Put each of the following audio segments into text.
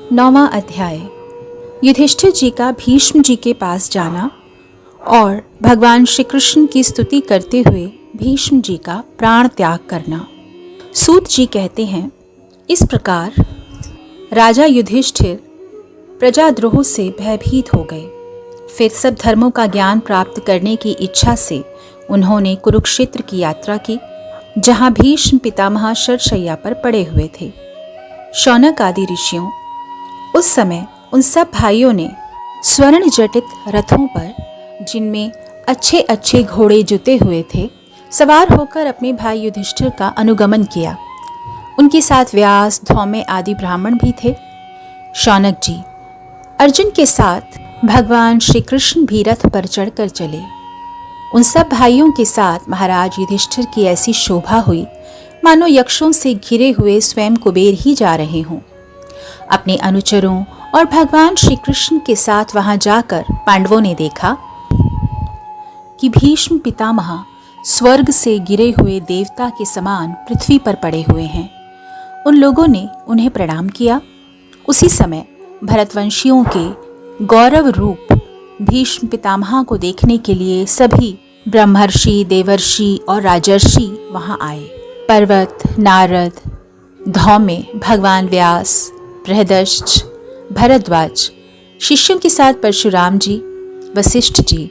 9वां अध्याय। युधिष्ठिर जी का भीष्म जी के पास जाना और भगवान श्री कृष्ण की स्तुति करते हुए भीष्म जी का प्राण त्याग करना। सूत जी कहते हैं, इस प्रकार राजा युधिष्ठिर प्रजाद्रोह से भयभीत हो गए। फिर सब धर्मों का ज्ञान प्राप्त करने की इच्छा से उन्होंने कुरुक्षेत्र की यात्रा की, जहां भीष्म पितामह शरशैया पर पड़े हुए थे। शौनक आदि ऋषियों उस समय उन सब भाइयों ने स्वर्ण जटित रथों पर, जिनमें अच्छे अच्छे घोड़े जुते हुए थे, सवार होकर अपने भाई युधिष्ठिर का अनुगमन किया। उनके साथ व्यास, धौम्य आदि ब्राह्मण भी थे। शौनक जी अर्जुन के साथ भगवान श्री कृष्ण भी रथ पर चढ़कर चले। उन सब भाइयों के साथ महाराज युधिष्ठिर की ऐसी शोभा हुई मानो यक्षों से घिरे हुए स्वयं कुबेर ही जा रहे हों। अपने अनुचरों और भगवान श्री कृष्ण के साथ वहां जाकर पांडवों ने देखा कि भीष्म पितामह स्वर्ग से गिरे हुए देवता के समान पृथ्वी पर पड़े हुए हैं। उन लोगों ने उन्हें प्रणाम किया। उसी समय भरतवंशियों के गौरव रूप भीष्म पितामह को देखने के लिए सभी ब्रह्मर्षि, देवर्षि और राजर्षि वहां आए। पर्वत, नारद, धौम्य, भगवान व्यास, बृहदश्च, भरद्वाज, शिष्यों के साथ परशुराम जी, वशिष्ठ जी,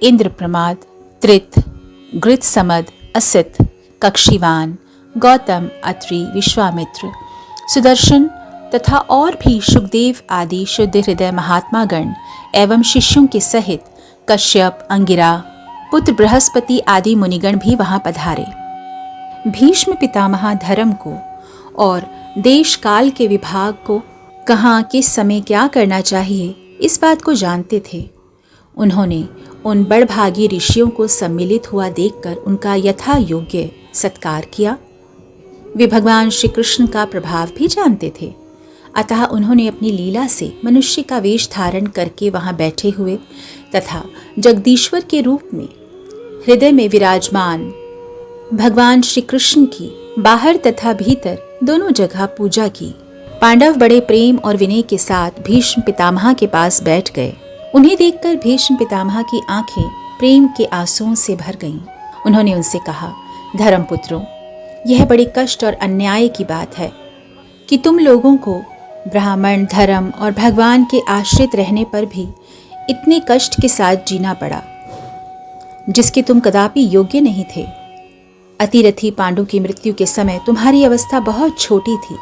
इंद्रप्रमाद, त्रित, गृत्समद, असित, कक्षीवान, गौतम, अत्रि, विश्वामित्र, सुदर्शन तथा और भी सुखदेव आदि शुद्ध हृदय महात्मागण एवं शिष्यों के सहित कश्यप, अंगिरा, पुत्र बृहस्पति आदि मुनिगण भी वहां पधारे। भीष्म पितामह धर्म को और देश काल के विभाग को, कहाँ किस समय क्या करना चाहिए, इस बात को जानते थे। उन्होंने उन बड़भागी ऋषियों को सम्मिलित हुआ देखकर उनका यथा योग्य सत्कार किया। वे भगवान श्री कृष्ण का प्रभाव भी जानते थे, अतः उन्होंने अपनी लीला से मनुष्य का वेश धारण करके वहां बैठे हुए तथा जगदीश्वर के रूप में हृदय में विराजमान भगवान श्री कृष्ण की बाहर तथा भीतर दोनों जगह पूजा की। पांडव बड़े प्रेम और विनय के साथ भीष्म पितामह के पास बैठ गए। उन्हें देखकर भीष्म पितामह की आंखें प्रेम के आंसुओं से भर गईं। उन्होंने उनसे कहा, धर्मपुत्रों, यह बड़े कष्ट और अन्याय की बात है कि तुम लोगों को ब्राह्मण धर्म और भगवान के आश्रित रहने पर भी इतने कष्ट के साथ जीना पड़ा, जिसके तुम कदापि योग्य नहीं थे। अतिरथी पांडु की मृत्यु के समय तुम्हारी अवस्था बहुत छोटी थी।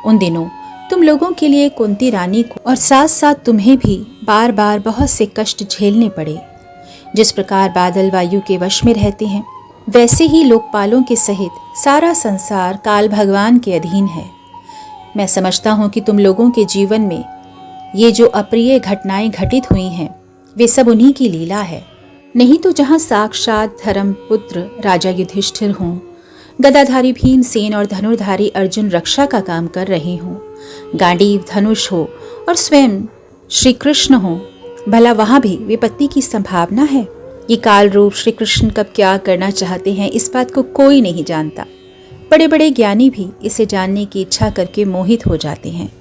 उन दिनों तुम लोगों के लिए कुंती रानी को और साथ साथ तुम्हें भी बार बार बहुत से कष्ट झेलने पड़े। जिस प्रकार बादल वायु के वश में रहते हैं, वैसे ही लोकपालों के सहित सारा संसार काल भगवान के अधीन है। मैं समझता हूँ कि तुम लोगों के जीवन में ये जो अप्रिय घटनाएं घटित हुई हैं, वे सब उन्हीं की लीला है। नहीं तो जहाँ साक्षात धर्मपुत्र राजा युधिष्ठिर हों, गदाधारी भीमसेन और धनुर्धारी अर्जुन रक्षा का काम कर रहे हों, गांडीव धनुष हो और स्वयं श्री कृष्ण हो, भला वहां भी विपत्ति की संभावना है। ये काल रूप श्री कृष्ण कब क्या करना चाहते हैं, इस बात को कोई नहीं जानता। बड़े बड़े ज्ञानी भी इसे जानने की इच्छा करके मोहित हो जाते हैं।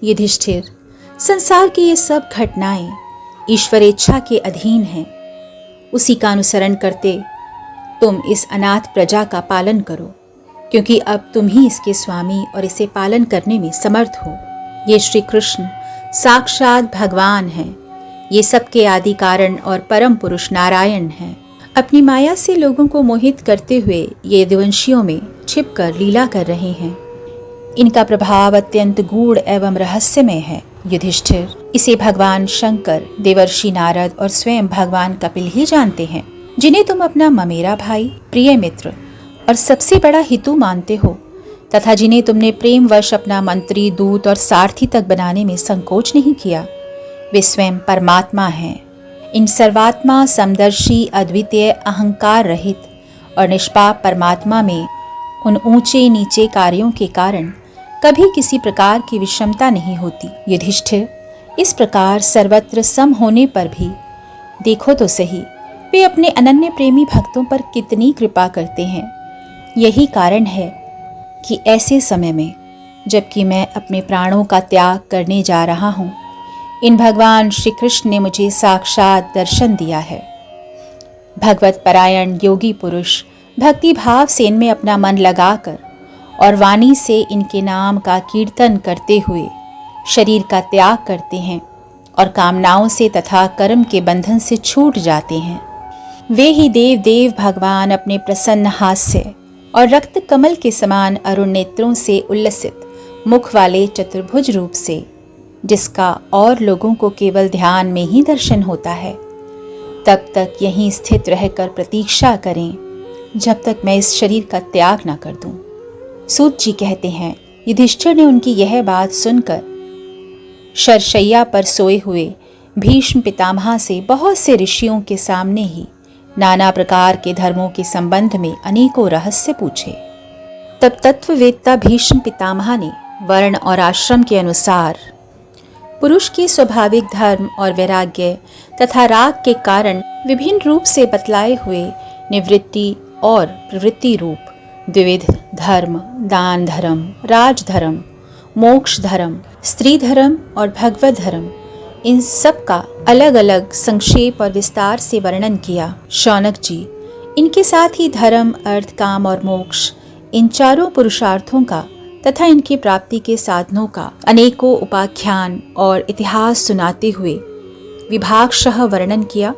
युधिष्ठिर, संसार की ये सब घटनाएं ईश्वर इच्छा के अधीन हैं। उसी का अनुसरण करते तुम इस अनाथ प्रजा का पालन करो, क्योंकि अब तुम ही इसके स्वामी और इसे पालन करने में समर्थ हो। ये श्री कृष्ण साक्षात भगवान हैं। ये सबके आदि कारण और परम पुरुष नारायण हैं। अपनी माया से लोगों को मोहित करते हुए ये यदुवंशियों में छिपकर लीला कर रहे हैं। इनका प्रभाव अत्यंत गूढ़ एवं रहस्यमय है। युधिष्ठिर, इसे भगवान शंकर, देवर्षि नारद और स्वयं भगवान कपिल ही जानते हैं, जिन्हें तुम अपना ममेरा भाई, प्रिय मित्र और सबसे बड़ा हितु मानते हो, तथा जिन्हें तुमने प्रेमवश अपना मंत्री, दूत और सारथी तक बनाने में संकोच नहीं किया। वे स्वयं परमात्मा हैं। इन सर्वात्मा, समदर्शी, अद्वितीय, अहंकार रहित और निष्पाप परमात्मा में उन ऊंचे नीचे कार्यों के कारण कभी किसी प्रकार की विषमता नहीं होती। युधिष्ठिर, इस प्रकार सर्वत्र सम होने पर भी देखो तो सही, वे अपने अनन्य प्रेमी भक्तों पर कितनी कृपा करते हैं। यही कारण है कि ऐसे समय में जबकि मैं अपने प्राणों का त्याग करने जा रहा हूँ, इन भगवान श्री कृष्ण ने मुझे साक्षात दर्शन दिया है। भगवत परायण योगी पुरुष भक्ति भाव से इनमें अपना मन लगाकर और वाणी से इनके नाम का कीर्तन करते हुए शरीर का त्याग करते हैं और कामनाओं से तथा कर्म के बंधन से छूट जाते हैं। वे ही देव देव भगवान अपने प्रसन्न हास्य और रक्त कमल के समान अरुण नेत्रों से उल्लसित मुख वाले चतुर्भुज रूप से, जिसका और लोगों को केवल ध्यान में ही दर्शन होता है, तब तक यहीं स्थित रहकर प्रतीक्षा करें जब तक मैं इस शरीर का त्याग न कर दूं। सूत जी कहते हैं, युधिष्ठिर ने उनकी यह बात सुनकर शरशैया पर सोए हुए भीष्म पितामह से बहुत से ऋषियों के सामने ही नाना प्रकार के धर्मों के संबंध में अनेकों रहस्य पूछे। तब तत्ववेत्ता भीष्म पितामह ने वर्ण और आश्रम के अनुसार पुरुष के स्वाभाविक धर्म और वैराग्य तथा राग के कारण विभिन्न रूप से बतलाए हुए निवृत्ति और प्रवृत्ति रूप द्विविध धर्म, दान धर्म, राज धर्म, मोक्ष धर्म, स्त्री धर्म और भगवत धर्म, इन सब का अलग अलग संक्षेप और विस्तार से वर्णन किया। शौनक जी, इनके साथ ही धर्म, अर्थ, काम और मोक्ष, इन चारों पुरुषार्थों का तथा इनकी प्राप्ति के साधनों का अनेकों उपाख्यान और इतिहास सुनाते हुए विभागशः वर्णन किया।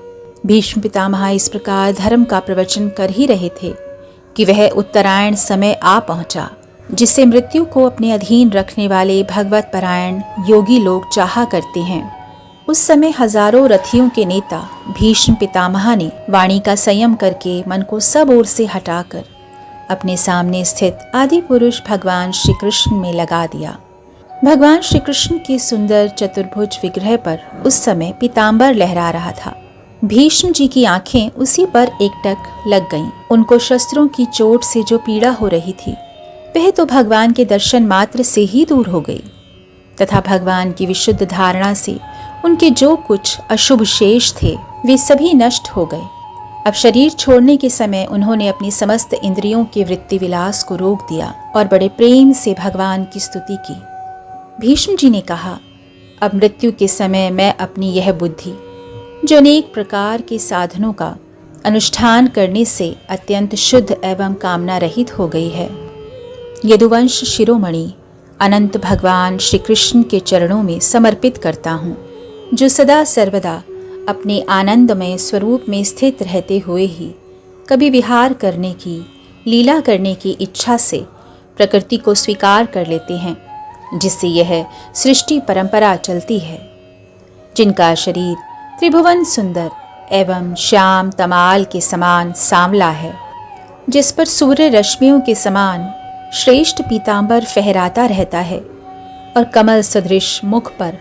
भीष्म पितामह इस प्रकार धर्म का प्रवचन कर ही रहे थे कि वह उत्तरायण समय आ पहुंचा, जिसे मृत्यु को अपने अधीन रखने वाले भगवत परायण योगी लोग चाहा करते हैं। उस समय हजारों रथियों के नेता भीष्म पितामह ने वाणी का संयम करके मन को सब ओर से हटाकर अपने सामने स्थित आदि पुरुष भगवान श्री कृष्ण में लगा दिया। भगवान श्री कृष्ण के सुंदर चतुर्भुज विग्रह पर उस समय पीतांबर लहरा रहा था। भीष्म जी की आंखें उसी पर एकटक लग गईं। उनको शस्त्रों की चोट से जो पीड़ा हो रही थी, वह तो भगवान के दर्शन मात्र से ही दूर हो गई तथा भगवान की विशुद्ध धारणा से उनके जो कुछ अशुभ शेष थे, वे सभी नष्ट हो गए। अब शरीर छोड़ने के समय उन्होंने अपनी समस्त इंद्रियों के वृत्ति विलास को रोक दिया और बड़े प्रेम से भगवान की स्तुति की। भीष्म जी ने कहा, अब मृत्यु के समय मैं अपनी यह बुद्धि, जो अनेक प्रकार के साधनों का अनुष्ठान करने से अत्यंत शुद्ध एवं कामना रहित हो गई है, यदुवंश शिरोमणि अनंत भगवान श्री कृष्ण के चरणों में समर्पित करता हूँ, जो सदा सर्वदा अपने आनंदमय स्वरूप में स्थित रहते हुए ही कभी विहार करने की, लीला करने की इच्छा से प्रकृति को स्वीकार कर लेते हैं, जिससे यह सृष्टि परंपरा चलती है। जिनका शरीर त्रिभुवन सुंदर एवं श्याम तमाल के समान सांवला है, जिस पर सूर्य रश्मियों के समान श्रेष्ठ पीतांबर फहराता रहता है और कमल सदृश मुख पर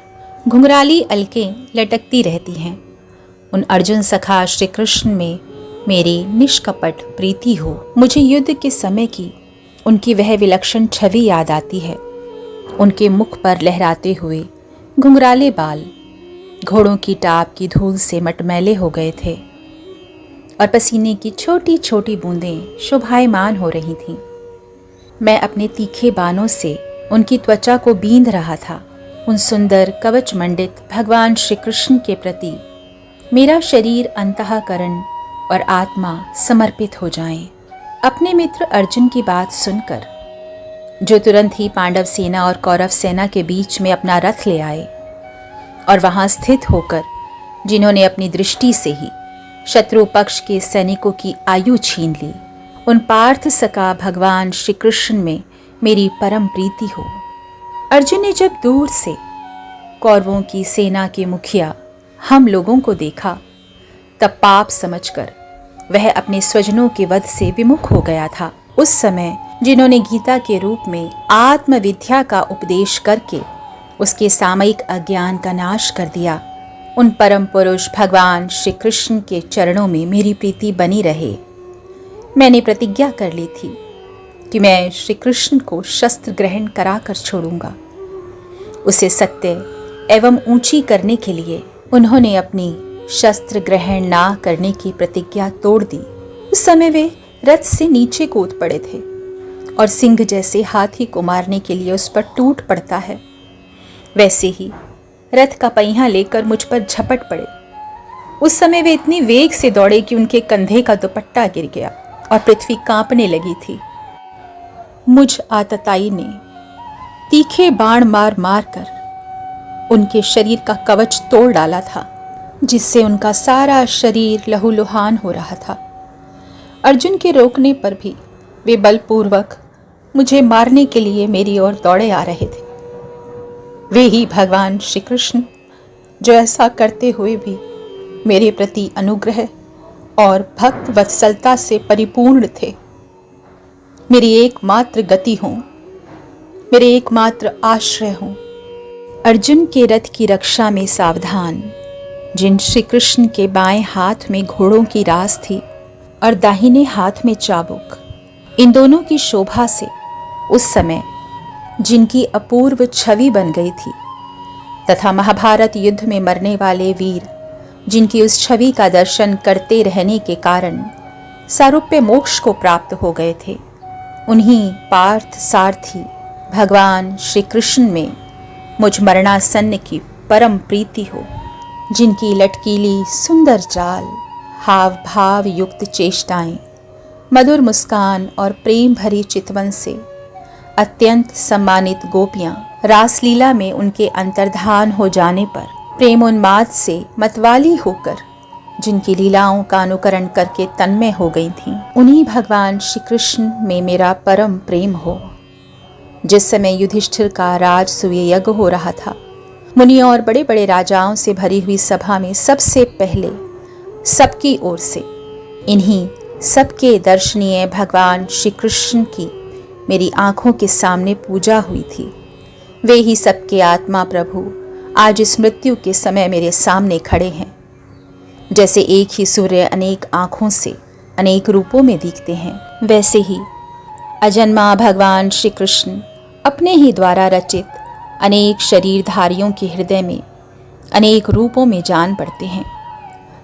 घुंघराली अलकें लटकती रहती हैं, उन अर्जुन सखा श्री कृष्ण में मेरी निष्कपट प्रीति हो। मुझे युद्ध के समय की उनकी वह विलक्षण छवि याद आती है। उनके मुख पर लहराते हुए घुंघराले बाल घोड़ों की टाप की धूल से मटमैले हो गए थे और पसीने की छोटी छोटी बूंदें शोभायमान हो रही थीं। मैं अपने तीखे बाणों से उनकी त्वचा को बींध रहा था। उन सुंदर कवच मंडित भगवान श्री कृष्ण के प्रति मेरा शरीर, अंतःकरण और आत्मा समर्पित हो जाएं। अपने मित्र अर्जुन की बात सुनकर, जो तुरंत ही पांडव सेना और कौरव सेना के बीच में अपना रथ ले आए और वहां स्थित होकर जिन्होंने अपनी दृष्टि से ही शत्रु पक्ष के सैनिकों की आयु छीन ली, उन पार्थ सका भगवान श्री कृष्ण में मेरी परम प्रीति हो। अर्जुन ने जब दूर से कौरवों की सेना के मुखिया हम लोगों को देखा, तब पाप समझकर वह अपने स्वजनों के वध से विमुख हो गया था। उस समय जिन्होंने गीता के रूप में आत्मविद्या का उपदेश करके उसके सामयिक अज्ञान का नाश कर दिया, उन परम पुरुष भगवान श्री कृष्ण के चरणों में मेरी प्रीति बनी रहे। मैंने प्रतिज्ञा कर ली थी कि मैं श्री कृष्ण को शस्त्र ग्रहण कराकर छोड़ूंगा। उसे सत्य एवं ऊंची करने के लिए उन्होंने अपनी शस्त्र ग्रहण ना करने की प्रतिज्ञा तोड़ दी। उस समय वे रथ से नीचे कूद पड़े थे और सिंह जैसे हाथी को मारने के लिए उस पर टूट पड़ता है, वैसे ही रथ का पहिया लेकर मुझ पर झपट पड़े। उस समय वे इतनी वेग से दौड़े कि उनके कंधे का दुपट्टा गिर गया और पृथ्वी कांपने लगी थी। मुझ आतताई ने तीखे बाण मार मार कर उनके शरीर का कवच तोड़ डाला था, जिससे उनका सारा शरीर लहूलुहान हो रहा था। अर्जुन के रोकने पर भी वे बलपूर्वक मुझे मारने के लिए मेरी ओर दौड़े आ रहे थे। वे ही भगवान श्री कृष्ण जो ऐसा करते हुए भी मेरे प्रति अनुग्रह और भक्त वत्सलता से परिपूर्ण थे। मेरी एकमात्र गति हो, मेरे एकमात्र आश्रय हो। अर्जुन के रथ की रक्षा में सावधान जिन श्री कृष्ण के बाएं हाथ में घोड़ों की रास थी और दाहिने हाथ में चाबुक, इन दोनों की शोभा से उस समय जिनकी अपूर्व छवि बन गई थी, तथा महाभारत युद्ध में मरने वाले वीर जिनकी उस छवि का दर्शन करते रहने के कारण सारूप्य मोक्ष को प्राप्त हो गए थे, उन्हीं पार्थ सारथी भगवान श्री कृष्ण में मुझ मरणासन्न की परम प्रीति हो, जिनकी लटकीली सुंदर चाल, हाव भाव युक्त चेष्टाएं, मधुर मुस्कान और प्रेम भरी चितवन से अत्यंत सम्मानित गोपियां रासलीला में उनके अंतर्धान हो जाने पर प्रेमोन्माद से मतवाली होकर जिनकी लीलाओं का अनुकरण करके तन्मय हो गई थीं, उन्हीं भगवान श्री कृष्ण में मेरा परम प्रेम हो। जिस समय युधिष्ठिर का राजसूय यज्ञ हो रहा था, मुनियों और बड़े बड़े राजाओं से भरी हुई सभा में सबसे पहले सबकी ओर से इन्हीं सबके दर्शनीय भगवान श्री कृष्ण की मेरी आंखों के सामने पूजा हुई थी। वे ही सबके आत्मा प्रभु आज इस मृत्यु के समय मेरे सामने खड़े हैं। जैसे एक ही सूर्य अनेक आंखों से अनेक रूपों में दिखते हैं, वैसे ही अजन्मा भगवान श्री कृष्ण अपने ही द्वारा रचित अनेक शरीरधारियों के हृदय में अनेक रूपों में जान पड़ते हैं।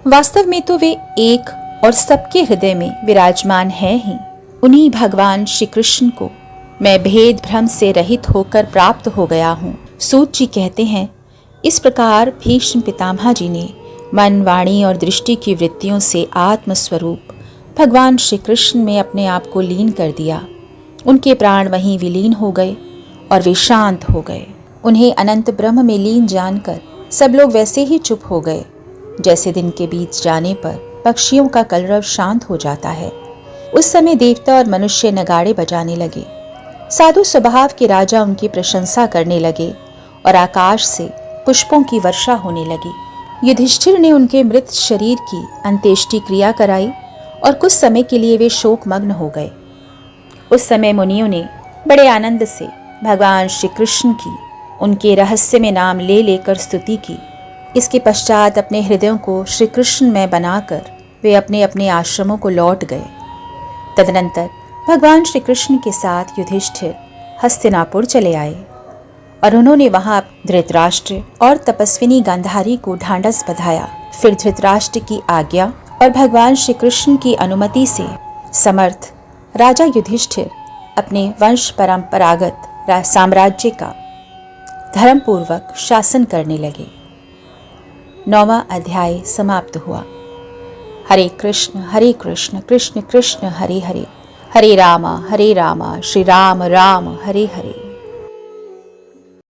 वास्तव में तो वे एक और सबके हृदय में विराजमान है ही। उन्हीं भगवान श्री कृष्ण को मैं भेद भ्रम से रहित होकर प्राप्त हो गया हूँ। सूत जी कहते हैं, इस प्रकार भीष्म पितामह जी ने मन, वाणी और दृष्टि की वृत्तियों से आत्मस्वरूप भगवान श्री कृष्ण में अपने आप को लीन कर दिया। उनके प्राण वहीं विलीन हो गए और वे शांत हो गए। उन्हें अनंत ब्रह्म में लीन जानकर सब लोग वैसे ही चुप हो गए जैसे दिन के बीत जाने पर पक्षियों का कलरव शांत हो जाता है। उस समय देवता और मनुष्य नगाड़े बजाने लगे। साधु स्वभाव के राजा उनकी प्रशंसा करने लगे और आकाश से पुष्पों की वर्षा होने लगी। युधिष्ठिर ने उनके मृत शरीर की अंत्येष्टि क्रिया कराई और कुछ समय के लिए वे शोकमग्न हो गए। उस समय मुनियों ने बड़े आनंद से भगवान श्री कृष्ण की उनके रहस्य में नाम ले लेकर स्तुति की। इसके पश्चात अपने हृदयों को श्री कृष्ण में बनाकर वे अपने अपने आश्रमों को लौट गए। तदनंतर भगवान श्री कृष्ण के साथ युधिष्ठिर हस्तिनापुर चले आए और उन्होंने वहां धृतराष्ट्र और तपस्विनी गांधारी को ढांढस बंधाया। फिर धृतराष्ट्र की आज्ञा और भगवान श्री कृष्ण की अनुमति से समर्थ राजा युधिष्ठिर अपने वंश परंपरागत साम्राज्य का धर्मपूर्वक शासन करने लगे। 9वां अध्याय समाप्त हुआ। हरे कृष्ण कृष्ण कृष्ण हरे हरे, हरे रामा श्री राम राम हरे हरे।